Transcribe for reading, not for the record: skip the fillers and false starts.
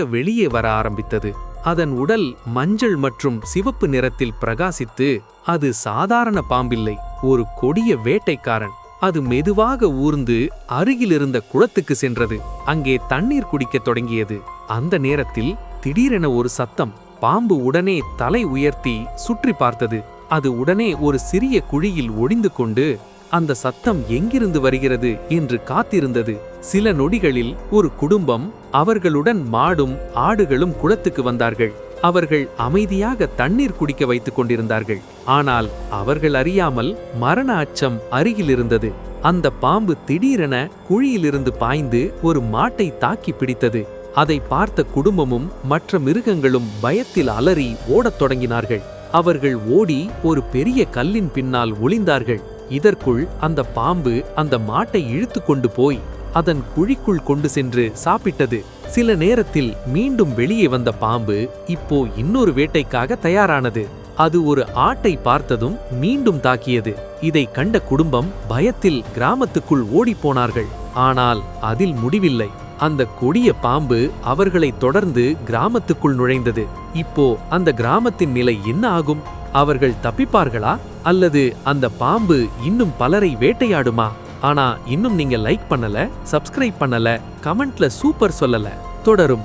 வெளியே வர ஆரம்பித்தது. அதன் உடல் மஞ்சள் மற்றும் சிவப்பு நிறத்தில் பிரகாசித்து, அது சாதாரண பாம்பில்லை, ஒரு கொடிய வேட்டைக்காரன். அது மெதுவாக ஊர்ந்து அருகிலிருந்த குளத்துக்கு சென்றது. அங்கே தண்ணீர் குடிக்கத் தொடங்கியது. அந்த நேரத்தில் திடீரென ஒரு சத்தம். பாம்பு உடனே தலை உயர்த்தி சுற்றி பார்த்தது. அது உடனே ஒரு சிறிய குழியில் ஒளிந்து கொண்டு அந்த சத்தம் எங்கிருந்து வருகிறது என்று காத்திருந்தது. சில நொடிகளில் ஒரு குடும்பம், அவர்களுடன் மாடும் ஆடுகளும் குளத்துக்கு வந்தார்கள். அவர்கள் அமைதியாக தண்ணீர் குடிக்க வைத்துக் கொண்டிருந்தார்கள். ஆனால் அவர்கள் அறியாமல் மரண அச்சம் அருகில் இருந்தது. அந்த பாம்பு திடீரென குழியிலிருந்து பாய்ந்து ஒரு மாட்டை தாக்கி பிடித்தது. அதை பார்த்த குடும்பமும் மற்ற மிருகங்களும் பயத்தில் அலறி ஓடத் தொடங்கினார்கள். அவர்கள் ஓடி ஒரு பெரிய கல்லின் பின்னால் ஒளிந்தார்கள். இதற்குள் அந்த பாம்பு அந்த மாட்டை இழுத்து கொண்டு போய் அதன் குழிக்குள் கொண்டு சென்று சாப்பிட்டது. சில நேரத்தில் மீண்டும் வெளியே வந்த பாம்பு இப்போ இன்னொரு வேட்டைக்காக தயாரானது. அது ஒரு ஆட்டை பார்த்ததும் மீண்டும் தாக்கியது. இதை கண்ட குடும்பம் பயத்தில் கிராமத்துக்குள் ஓடிப்போனார்கள். ஆனால் அதில் முடிவில்லை. அந்த கொடிய பாம்பு அவர்களை தொடர்ந்து கிராமத்துக்குள் நுழைந்தது. இப்போ அந்த கிராமத்தின் நிலை என்ன ஆகும்? அவர்கள் தப்பிப்பார்களா, அல்லது அந்த பாம்பு இன்னும் பலரை வேட்டையாடுமா? ஆனா இன்னும் நீங்க லைக் பண்ணல, சப்ஸ்கிரைப் பண்ணல, கமெண்ட்ல சூப்பர் சொல்லல. தொடரும்.